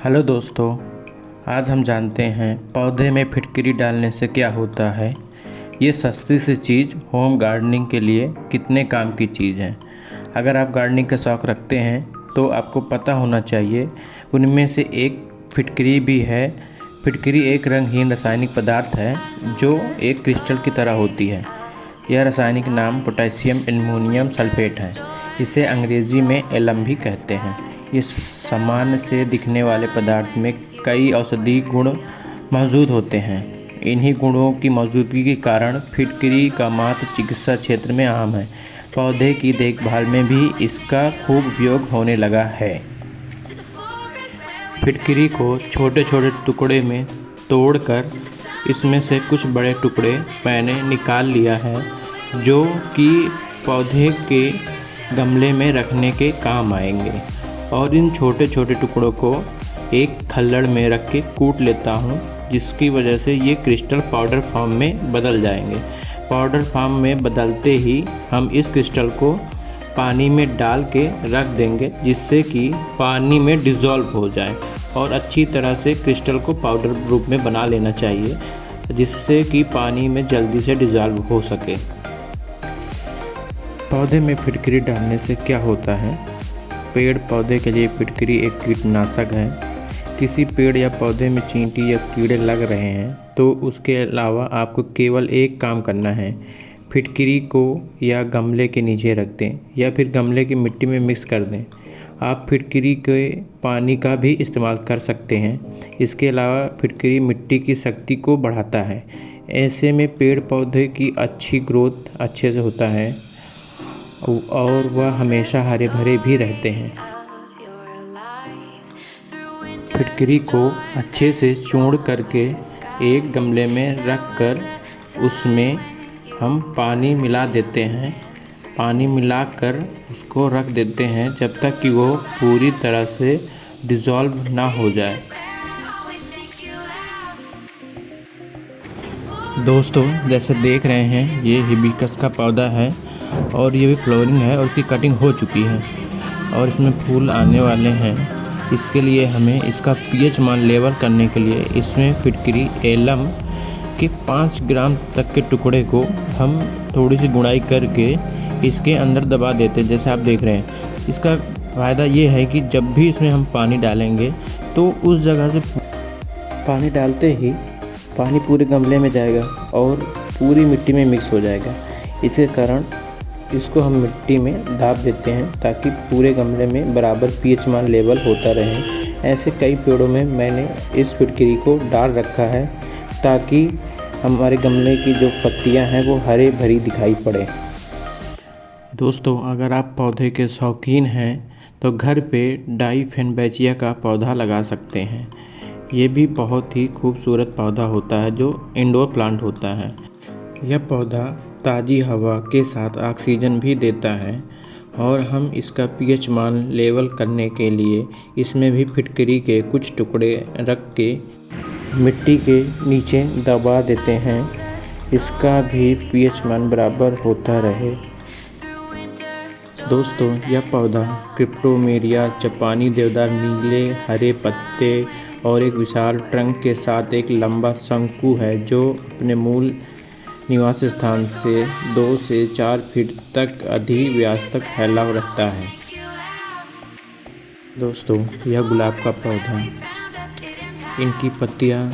Hello दोस्तों, आज हम जानते हैं पौधे में फिटकरी डालने से क्या होता है। ये सस्ती सी चीज़ होम गार्डनिंग के लिए कितने काम की चीज़ है। अगर आप गार्डनिंग का शौक़ रखते हैं तो आपको पता होना चाहिए। उनमें से एक फिटकरी भी है। फिटकरी एक रंगहीन रासायनिक पदार्थ है जो एक क्रिस्टल की तरह होती है। यह रासायनिक नाम पोटेशियम एल्युमिनियम सल्फेट है। इसे अंग्रेज़ी में एलम भी कहते हैं। इस सामान्य से दिखने वाले पदार्थ में कई औषधीय गुण मौजूद होते हैं। इन्हीं गुणों की मौजूदगी के कारण फिटकरी का महत्व चिकित्सा क्षेत्र में आम है। पौधे की देखभाल में भी इसका खूब उपयोग होने लगा है। फिटकरी को छोटे छोटे टुकड़े में तोड़कर इसमें से कुछ बड़े टुकड़े मैंने निकाल लिया है जो कि पौधे के गमले में रखने के काम आएंगे, और इन छोटे छोटे टुकड़ों को एक खल्लड़ में रख के कूट लेता हूँ, जिसकी वजह से ये क्रिस्टल पाउडर फॉर्म में बदल जाएंगे। पाउडर फॉर्म में बदलते ही हम इस क्रिस्टल को पानी में डाल के रख देंगे, जिससे कि पानी में डिज़ोल्व हो जाए और अच्छी तरह से क्रिस्टल को पाउडर रूप में बना लेना चाहिए, जिससे कि पानी में जल्दी से डिज़ोल्व हो सके। पौधे में फिटकरी डालने से क्या होता है। पेड़ पौधे के लिए फिटकरी एक कीटनाशक है। किसी पेड़ या पौधे में चींटी या कीड़े लग रहे हैं तो उसके अलावा आपको केवल एक काम करना है। फिटकरी को या गमले के नीचे रख दें या फिर गमले की मिट्टी में मिक्स कर दें। आप फिटकरी के पानी का भी इस्तेमाल कर सकते हैं। इसके अलावा फिटकरी मिट्टी की शक्ति को बढ़ाता है। ऐसे में पेड़ पौधे की अच्छी ग्रोथ अच्छे से होता है और वह हमेशा हरे भरे भी रहते हैं। फिटकरी को अच्छे से चूर्ण करके एक गमले में रख कर उसमें हम पानी मिला देते हैं। पानी मिलाकर उसको रख देते हैं जब तक कि वो पूरी तरह से डिज़ोल्व ना हो जाए। दोस्तों, जैसे देख रहे हैं ये हिबिस्कस का पौधा है और ये भी फ्लोरिंग है और उसकी कटिंग हो चुकी है और इसमें फूल आने वाले हैं। इसके लिए हमें इसका पीएच मान लेवल करने के लिए इसमें फिटकरी एलम के 5 ग्राम तक के टुकड़े को हम थोड़ी सी गुड़ाई करके इसके अंदर दबा देते हैं, जैसे आप देख रहे हैं। इसका फ़ायदा ये है कि जब भी इसमें हम पानी डालेंगे तो उस जगह से पानी डालते ही पानी पूरे गमले में जाएगा और पूरी मिट्टी में मिक्स हो जाएगा। इसके कारण इसको हम मिट्टी में दाब देते हैं ताकि पूरे गमले में बराबर पीएच मान लेवल होता रहे। ऐसे कई पेड़ों में मैंने इस फिटकरी को डाल रखा है ताकि हमारे गमले की जो पत्तियां हैं वो हरे भरी दिखाई पड़े। दोस्तों, अगर आप पौधे के शौकीन हैं तो घर पे डाइफेनबैचिया का पौधा लगा सकते हैं। ये भी बहुत ही खूबसूरत पौधा होता है जो इंडोर प्लांट होता है। यह पौधा ताज़ी हवा के साथ ऑक्सीजन भी देता है और हम इसका पीएच मान लेवल करने के लिए इसमें भी फिटकरी के कुछ टुकड़े रख के मिट्टी के नीचे दबा देते हैं। इसका भी पीएच मान बराबर होता रहे। दोस्तों, यह पौधा क्रिप्टोमेरिया जापानी देवदार नीले हरे पत्ते और एक विशाल ट्रंक के साथ एक लंबा शंकु है जो अपने मूल निवास स्थान से 2 से 4 फीट तक अधिक व्यास तक फैला रहता है। दोस्तों, यह गुलाब का पौधा, इनकी पत्तियां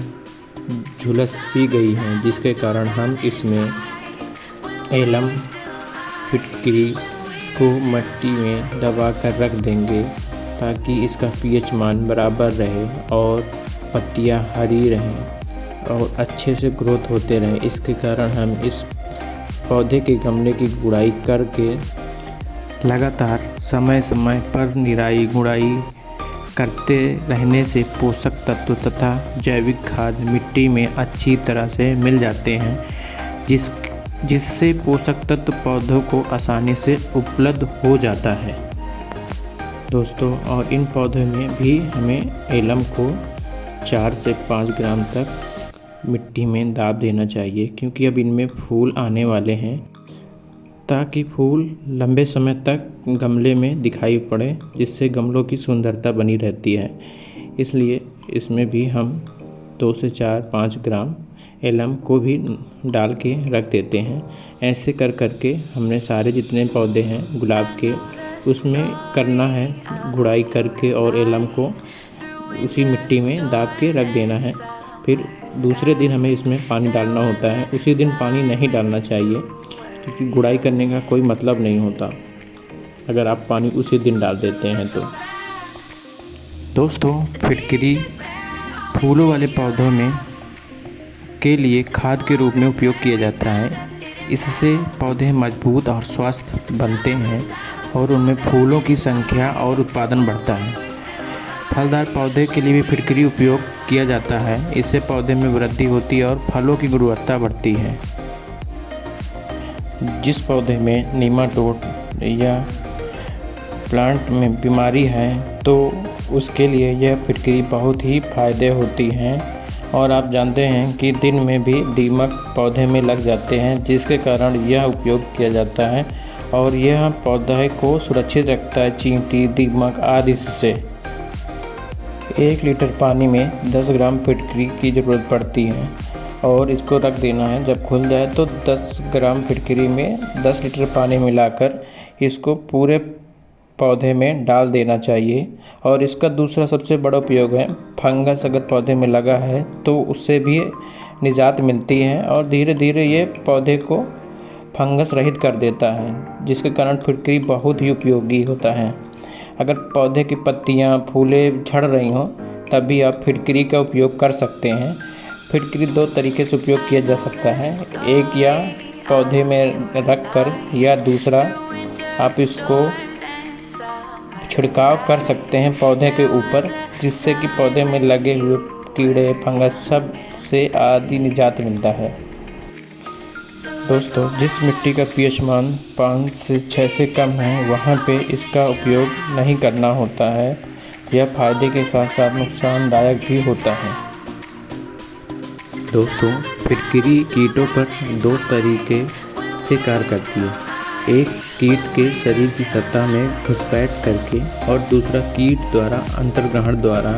झुलस सी गई हैं, जिसके कारण हम इसमें एलम फिटकरी को मिट्टी में दबा कर रख देंगे ताकि इसका पीएच मान बराबर रहे और पत्तियां हरी रहें और अच्छे से ग्रोथ होते रहें। इसके कारण हम इस पौधे के गमले की गुड़ाई करके लगातार समय समय पर निराई गुड़ाई करते रहने से पोषक तत्व तथा जैविक खाद मिट्टी में अच्छी तरह से मिल जाते हैं, जिससे पोषक तत्व पौधों को आसानी से उपलब्ध हो जाता है। दोस्तों, और इन पौधों में भी हमें एलम को 4 से 5 ग्राम तक मिट्टी में दाब देना चाहिए, क्योंकि अब इनमें फूल आने वाले हैं ताकि फूल लंबे समय तक गमले में दिखाई पड़े, जिससे गमलों की सुंदरता बनी रहती है। इसलिए इसमें भी हम 2 से 4-5 ग्राम एलम को भी डाल के रख देते हैं। ऐसे कर के हमने सारे जितने पौधे हैं गुलाब के उसमें करना है गुड़ाई करके, और एलम को उसी मिट्टी में दाब के रख देना है। फिर दूसरे दिन हमें इसमें पानी डालना होता है। उसी दिन पानी नहीं डालना चाहिए, क्योंकि गुड़ाई करने का कोई मतलब नहीं होता अगर आप पानी उसी दिन डाल देते हैं तो। दोस्तों, फिटकरी फूलों वाले पौधों में के लिए खाद के रूप में उपयोग किया जाता है। इससे पौधे मजबूत और स्वस्थ बनते हैं और उनमें फूलों की संख्या और उत्पादन बढ़ता है। फलदार पौधे के लिए भी फिटकरी उपयोग किया जाता है। इससे पौधे में वृद्धि होती है और फलों की गुणवत्ता बढ़ती है। जिस पौधे में नीमाटोड या प्लांट में बीमारी है तो उसके लिए यह फिटकरी बहुत ही फ़ायदे होती हैं। और आप जानते हैं कि दिन में भी दीमक पौधे में लग जाते हैं, जिसके कारण यह उपयोग किया जाता है और यह पौधे को सुरक्षित रखता है चींटी, दीमक आदि से। 1 लीटर पानी में 10 ग्राम फिटकरी की ज़रूरत पड़ती है और इसको रख देना है। जब खुल जाए तो 10 ग्राम फिटकरी में 10 लीटर पानी मिलाकर इसको पूरे पौधे में डाल देना चाहिए। और इसका दूसरा सबसे बड़ा उपयोग है, फंगस अगर पौधे में लगा है तो उससे भी निजात मिलती है और धीरे धीरे ये पौधे को फंगस रहित कर देता है, जिसके कारण फिटकरी बहुत ही उपयोगी होता है। अगर पौधे की पत्तियां, फूले झड़ रही हों तब भी आप फिटकरी का उपयोग कर सकते हैं। फिटकरी 2 तरीके से उपयोग किया जा सकता है, एक या पौधे में रख कर, या दूसरा आप इसको छिड़काव कर सकते हैं पौधे के ऊपर, जिससे कि पौधे में लगे हुए कीड़े, फंगस सब से आदि निजात मिलता है। दोस्तों, जिस मिट्टी का पीएच मान 5 से 6 से कम है वहाँ पे इसका उपयोग नहीं करना होता है। यह फायदे के साथ साथ नुकसानदायक भी होता है। दोस्तों, फिटकरी कीटों पर 2 तरीके से कार्य करती है। एक कीट के शरीर की सतह में घुसपैठ करके और दूसरा कीट द्वारा अंतर्ग्रहण द्वारा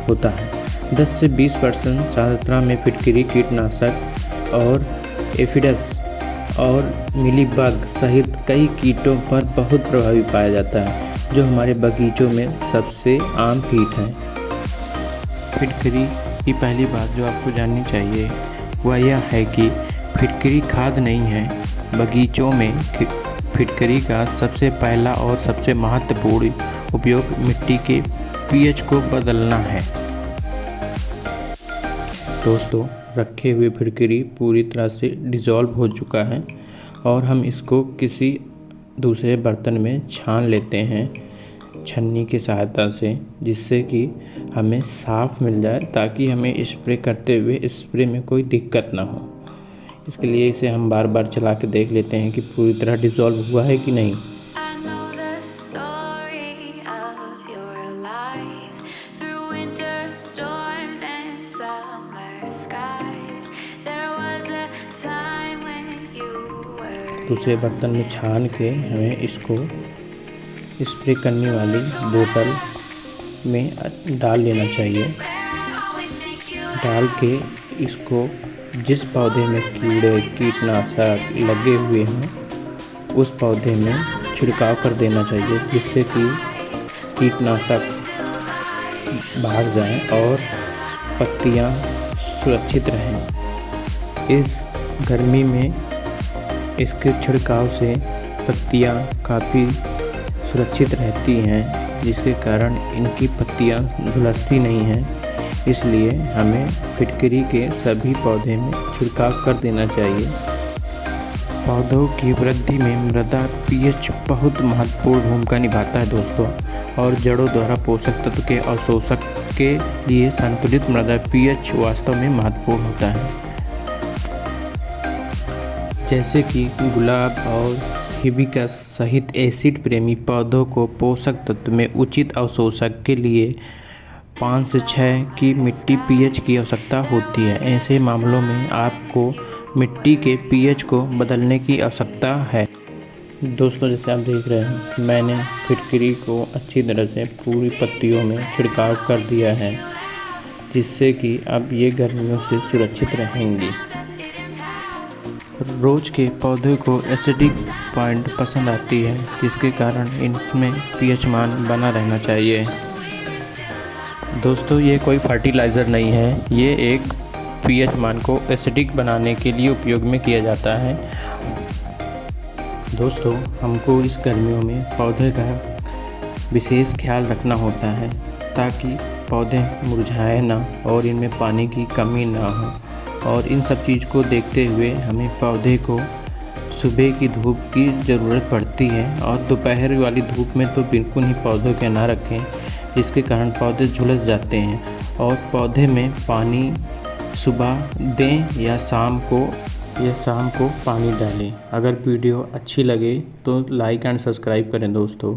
होता है। 10 से 20% मात्रा में फिटकरी कीटनाशक और एफिडस और मिलीबग सहित कई कीटों पर बहुत प्रभावी पाया जाता है, जो हमारे बगीचों में सबसे आम कीट हैं। फिटकरी की पहली बात जो आपको जाननी चाहिए वह यह है कि फिटकरी खाद नहीं है। बगीचों में फिटकरी का सबसे पहला और सबसे महत्वपूर्ण उपयोग मिट्टी के पीएच को बदलना है। दोस्तों, रखे हुए फिटकरी पूरी तरह से डिज़ोल्व हो चुका है और हम इसको किसी दूसरे बर्तन में छान लेते हैं छन्नी की सहायता से, जिससे कि हमें साफ़ मिल जाए, ताकि हमें स्प्रे करते हुए स्प्रे में कोई दिक्कत ना हो। इसके लिए इसे हम बार बार चला के देख लेते हैं कि पूरी तरह डिज़ोल्व हुआ है कि नहीं। दूसरे बर्तन में छान के हमें इसको स्प्रे करने वाली बोतल में डाल लेना चाहिए। डाल के इसको जिस पौधे में कीड़े, कीटनाशक लगे हुए हों उस पौधे में छिड़काव कर देना चाहिए, जिससे कि कीटनाशक भाग जाएं और पत्तियां सुरक्षित रहें। इस गर्मी में इसके छिड़काव से पत्तियां काफ़ी सुरक्षित रहती हैं, जिसके कारण इनकी पत्तियां झुलसती नहीं हैं। इसलिए हमें फिटकरी के सभी पौधे में छिड़काव कर देना चाहिए। पौधों की वृद्धि में मृदा पीएच बहुत महत्वपूर्ण भूमिका निभाता है दोस्तों, और जड़ों द्वारा पोषक तत्व के अवशोषण के लिए संतुलित मृदा पीएच वास्तव में महत्वपूर्ण होता है। जैसे कि गुलाब और हिबिस्कस सहित एसिड प्रेमी पौधों को पोषक तत्व में उचित अवशोषण के लिए 5 से 6 की मिट्टी पीएच की आवश्यकता होती है। ऐसे मामलों में आपको मिट्टी के पीएच को बदलने की आवश्यकता है। दोस्तों जैसे आप देख रहे हैं मैंने फिटकरी को अच्छी तरह से पूरी पत्तियों में छिड़काव कर दिया है, जिससे कि अब ये गर्मियों से सुरक्षित रहेंगी। रोज़ के पौधे को एसिडिक पॉइंट पसंद आती है, जिसके कारण इनमें पीएच मान बना रहना चाहिए। दोस्तों ये कोई फर्टिलाइज़र नहीं है, ये एक पीएच मान को एसिडिक बनाने के लिए उपयोग में किया जाता है। दोस्तों हमको इस गर्मियों में पौधे का विशेष ख्याल रखना होता है ताकि पौधे मुरझाए ना और इनमें पानी की कमी ना हो, और इन सब चीज़ को देखते हुए हमें पौधे को सुबह की धूप की ज़रूरत पड़ती है और दोपहर वाली धूप में तो बिल्कुल ही पौधों के ना रखें, जिसके कारण पौधे झुलस जाते हैं। और पौधे में पानी सुबह दें या शाम को पानी डालें। अगर वीडियो अच्छी लगे तो लाइक एंड सब्सक्राइब करें दोस्तों।